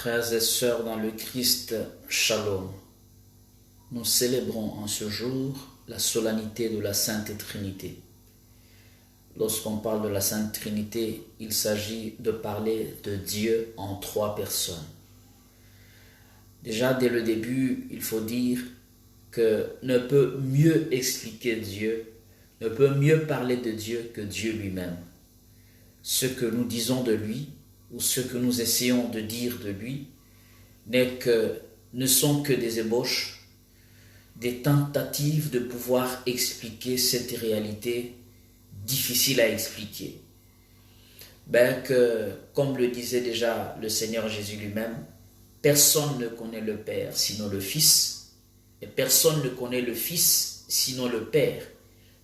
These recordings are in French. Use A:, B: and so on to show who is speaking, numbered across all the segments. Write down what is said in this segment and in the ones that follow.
A: Frères et sœurs dans le Christ, Shalom. Nous célébrons en ce jour la solennité de la Sainte Trinité. Lorsqu'on parle de la Sainte Trinité, il s'agit de parler de Dieu en trois personnes. Déjà, dès le début, il faut dire que ne peut mieux expliquer Dieu, ne peut mieux parler de Dieu que Dieu lui-même. Ce que nous disons de lui, ou ce que nous essayons de dire de lui, ne sont que des ébauches, des tentatives de pouvoir expliquer cette réalité difficile à expliquer. Comme le disait déjà le Seigneur Jésus lui-même, personne ne connaît le Père sinon le Fils, et personne ne connaît le Fils sinon le Père,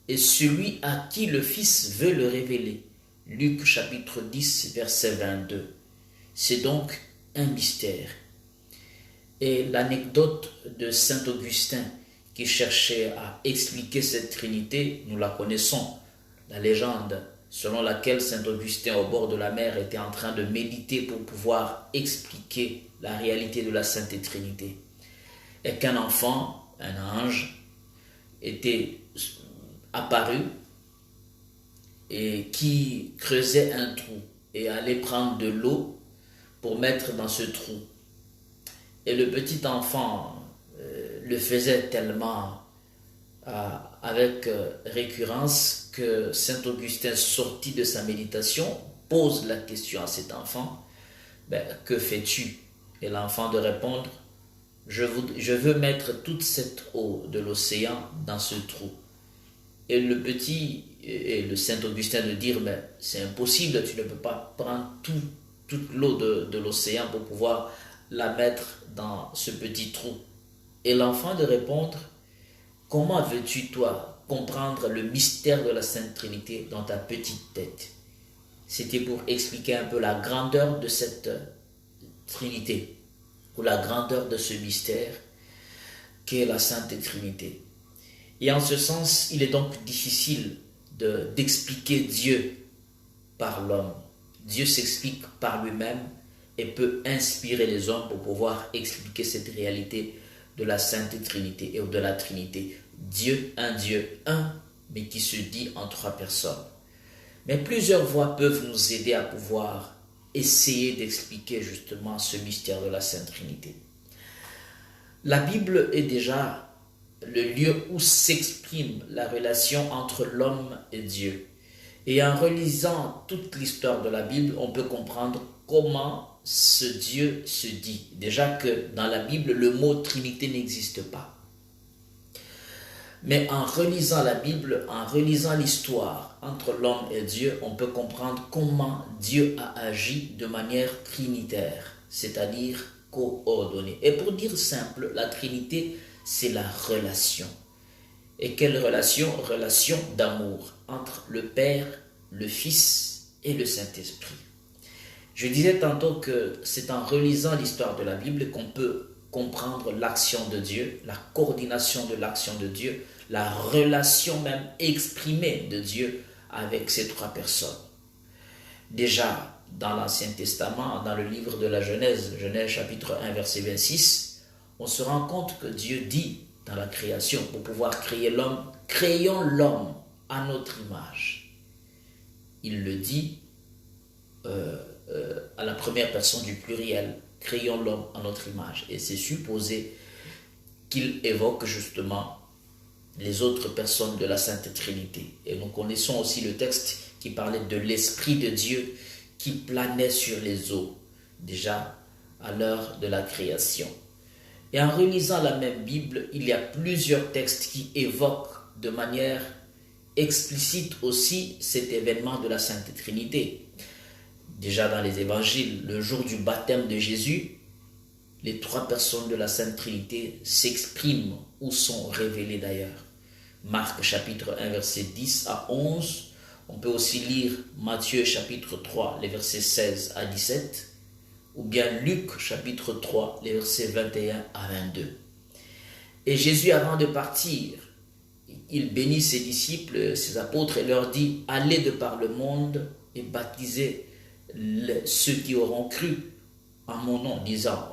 A: et celui à qui le Fils veut le révéler. Luc chapitre 10, verset 22. C'est donc un mystère. Et l'anecdote de saint Augustin qui cherchait à expliquer cette Trinité, nous la connaissons. La légende selon laquelle saint Augustin au bord de la mer était en train de méditer pour pouvoir expliquer la réalité de la Sainte Trinité. Et qu'un enfant, un ange, était apparu et qui creusait un trou et allait prendre de l'eau pour mettre dans ce trou. Et le petit enfant le faisait tellement avec récurrence que saint Augustin, sorti de sa méditation, pose la question à cet enfant, que fais-tu? Et l'enfant de répondre, je veux mettre toute cette eau de l'océan dans ce trou. Et le petit et le saint Augustin de dire, c'est impossible, tu ne peux pas prendre toute l'eau de l'océan pour pouvoir la mettre dans ce petit trou. Et l'enfant de répondre, comment veux-tu toi comprendre le mystère de la Sainte Trinité dans ta petite tête? C'était pour expliquer un peu la grandeur de cette Trinité, ou la grandeur de ce mystère qu'est la Sainte Trinité. Et en ce sens, il est donc difficile d'expliquer Dieu par l'homme. Dieu s'explique par lui-même et peut inspirer les hommes pour pouvoir expliquer cette réalité de la Sainte Trinité et de la Trinité. Dieu, un, mais qui se dit en trois personnes. Mais plusieurs voies peuvent nous aider à pouvoir essayer d'expliquer justement ce mystère de la Sainte Trinité. La Bible est déjà le lieu où s'exprime la relation entre l'homme et Dieu. Et en relisant toute l'histoire de la Bible, on peut comprendre comment ce Dieu se dit. Déjà que dans la Bible, le mot Trinité n'existe pas. Mais en relisant la Bible, en relisant l'histoire entre l'homme et Dieu, on peut comprendre comment Dieu a agi de manière trinitaire, c'est-à-dire coordonnée. Et pour dire simple, la Trinité, c'est la relation. Et quelle relation? Relation d'amour entre le Père, le Fils et le Saint-Esprit. Je disais tantôt que c'est en relisant l'histoire de la Bible qu'on peut comprendre l'action de Dieu, la coordination de l'action de Dieu, la relation même exprimée de Dieu avec ces trois personnes. Déjà, dans l'Ancien Testament, dans le livre de la Genèse, Genèse chapitre 1, verset 26, on se rend compte que Dieu dit dans la création, pour pouvoir créer l'homme, créons l'homme à notre image. Il le dit à la première personne du pluriel, créons l'homme à notre image. Et c'est supposé qu'il évoque justement les autres personnes de la Sainte Trinité. Et nous connaissons aussi le texte qui parlait de l'Esprit de Dieu qui planait sur les eaux, déjà à l'heure de la création. Et en relisant la même Bible, il y a plusieurs textes qui évoquent de manière explicite aussi cet événement de la Sainte Trinité. Déjà dans les évangiles, le jour du baptême de Jésus, les trois personnes de la Sainte Trinité s'expriment ou sont révélées d'ailleurs. Marc chapitre 1 verset 10 à 11. On peut aussi lire Matthieu chapitre 3 les versets 16 à 17. Ou bien Luc chapitre 3 les versets 21 à 22. Et Jésus, avant de partir, il bénit ses disciples, ses apôtres et leur dit: allez de par le monde et baptisez ceux qui auront cru en mon nom, disant,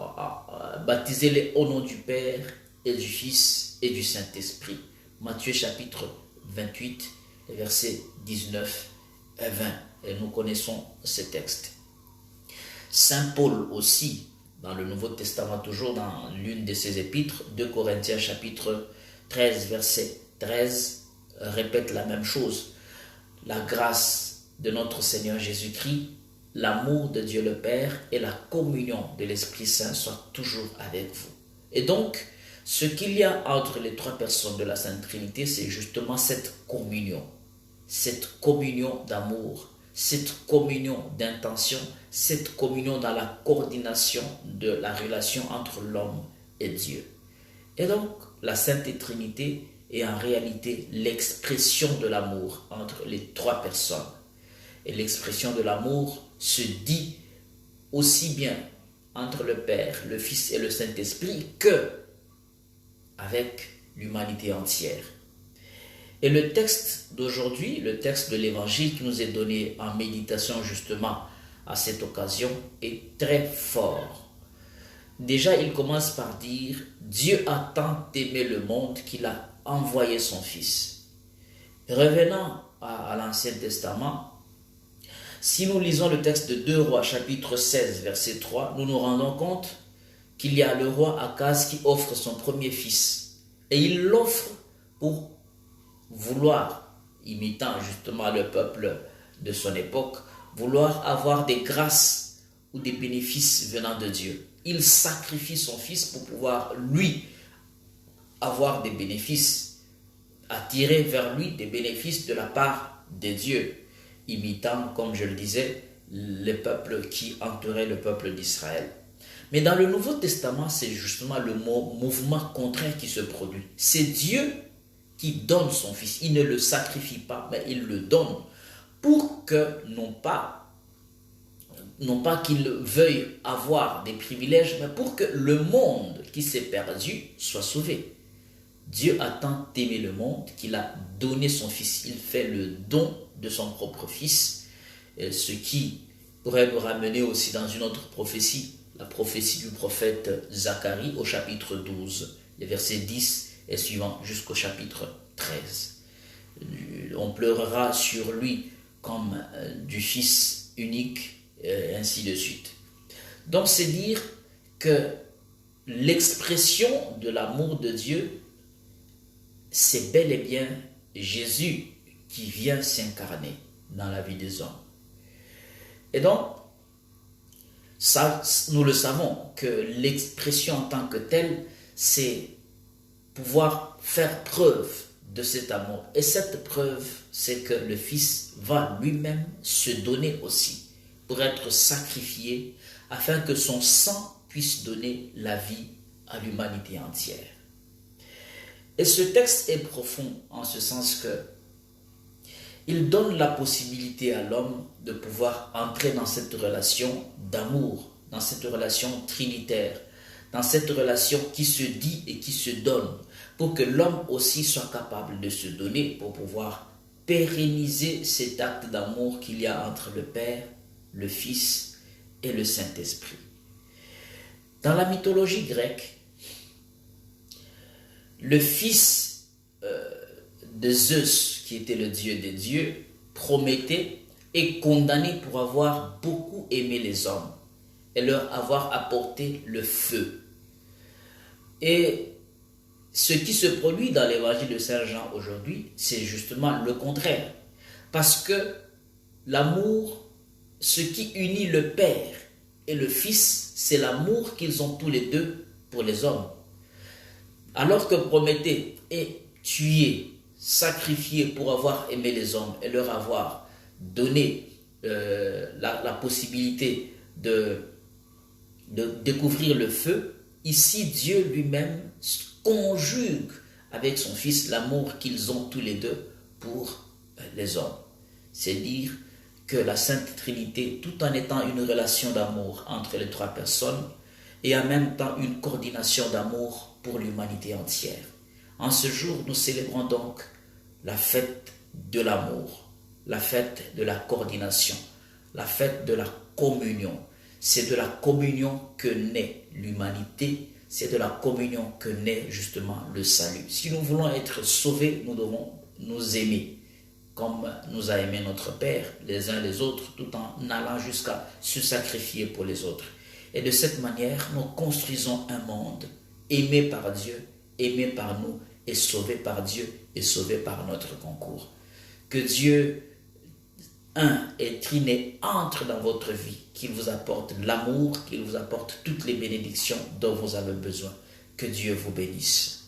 A: baptisez-les au nom du Père et du Fils et du Saint-Esprit. Matthieu chapitre 28, versets 19 et 20. Et nous connaissons ces textes. Saint Paul aussi, dans le Nouveau Testament, toujours dans l'une de ses épîtres, 2 Corinthiens chapitre 13, verset 13, répète la même chose. La grâce de notre Seigneur Jésus-Christ, l'amour de Dieu le Père et la communion de l'Esprit Saint soient toujours avec vous. Et donc, ce qu'il y a entre les trois personnes de la Sainte Trinité, c'est justement cette communion d'amour, cette communion d'intention, cette communion dans la coordination de la relation entre l'homme et Dieu. Et donc, la Sainte Trinité est en réalité l'expression de l'amour entre les trois personnes. Et l'expression de l'amour se dit aussi bien entre le Père, le Fils et le Saint-Esprit que avec l'humanité entière. Et le texte d'aujourd'hui, le texte de l'Évangile qui nous est donné en méditation justement à cette occasion est très fort. Déjà, il commence par dire « Dieu a tant aimé le monde qu'il a envoyé son Fils ». Revenant à l'Ancien Testament, si nous lisons le texte de 2 Rois chapitre 16 verset 3, nous nous rendons compte qu'il y a le roi Akaz qui offre son premier fils. Et il l'offre pour vouloir, imitant justement le peuple de son époque, vouloir avoir des grâces ou des bénéfices venant de Dieu. Il sacrifie son fils pour pouvoir, lui, avoir des bénéfices, attirer vers lui des bénéfices de la part de Dieu, imitant, comme je le disais, les peuples qui entouraient le peuple d'Israël. Mais dans le Nouveau Testament, c'est justement le mouvement contraire qui se produit. C'est Dieu qui donne son Fils. Il ne le sacrifie pas, mais il le donne pour que, non pas qu'il veuille avoir des privilèges, mais pour que le monde qui s'est perdu soit sauvé. Dieu a tant aimé le monde qu'il a donné son Fils. Il fait le don de son propre Fils, ce qui pourrait nous ramener aussi dans une autre prophétie, la prophétie du prophète Zacharie au chapitre 12, les versets 10 et suivants jusqu'au chapitre 13. On pleurera sur lui comme du Fils unique, et ainsi de suite. Donc c'est dire que l'expression de l'amour de Dieu, c'est bel et bien Jésus qui vient s'incarner dans la vie des hommes. Et donc, ça, nous le savons, que l'expression en tant que telle, c'est pouvoir faire preuve de cet amour. Et cette preuve, c'est que le Fils va lui-même se donner aussi pour être sacrifié afin que son sang puisse donner la vie à l'humanité entière. Et ce texte est profond en ce sens que il donne la possibilité à l'homme de pouvoir entrer dans cette relation d'amour, dans cette relation trinitaire, dans cette relation qui se dit et qui se donne, pour que l'homme aussi soit capable de se donner pour pouvoir pérenniser cet acte d'amour qu'il y a entre le Père, le Fils et le Saint-Esprit. Dans la mythologie grecque, le fils de Zeus, qui était le dieu des dieux, Prométhée, est condamné pour avoir beaucoup aimé les hommes et leur avoir apporté le feu. Et ce qui se produit dans l'évangile de Saint Jean aujourd'hui, c'est justement le contraire. Parce que l'amour, ce qui unit le Père et le Fils, c'est l'amour qu'ils ont tous les deux pour les hommes. Alors que Prométhée est tué, sacrifié pour avoir aimé les hommes et leur avoir donné la possibilité de découvrir le feu, ici Dieu lui-même conjugue avec son Fils l'amour qu'ils ont tous les deux pour les hommes. C'est dire que la Sainte Trinité, tout en étant une relation d'amour entre les trois personnes, et en même temps une coordination d'amour pour l'humanité entière. En ce jour, nous célébrons donc la fête de l'amour, la fête de la coordination, la fête de la communion. C'est de la communion que naît l'humanité, c'est de la communion que naît justement le salut. Si nous voulons être sauvés, nous devons nous aimer, comme nous a aimé notre Père, les uns les autres, tout en allant jusqu'à se sacrifier pour les autres. Et de cette manière, nous construisons un monde aimé par Dieu, aimé par nous, et sauvé par Dieu, et sauvé par notre concours. Que Dieu, un et triné, entre dans votre vie, qu'il vous apporte l'amour, qu'il vous apporte toutes les bénédictions dont vous avez besoin. Que Dieu vous bénisse.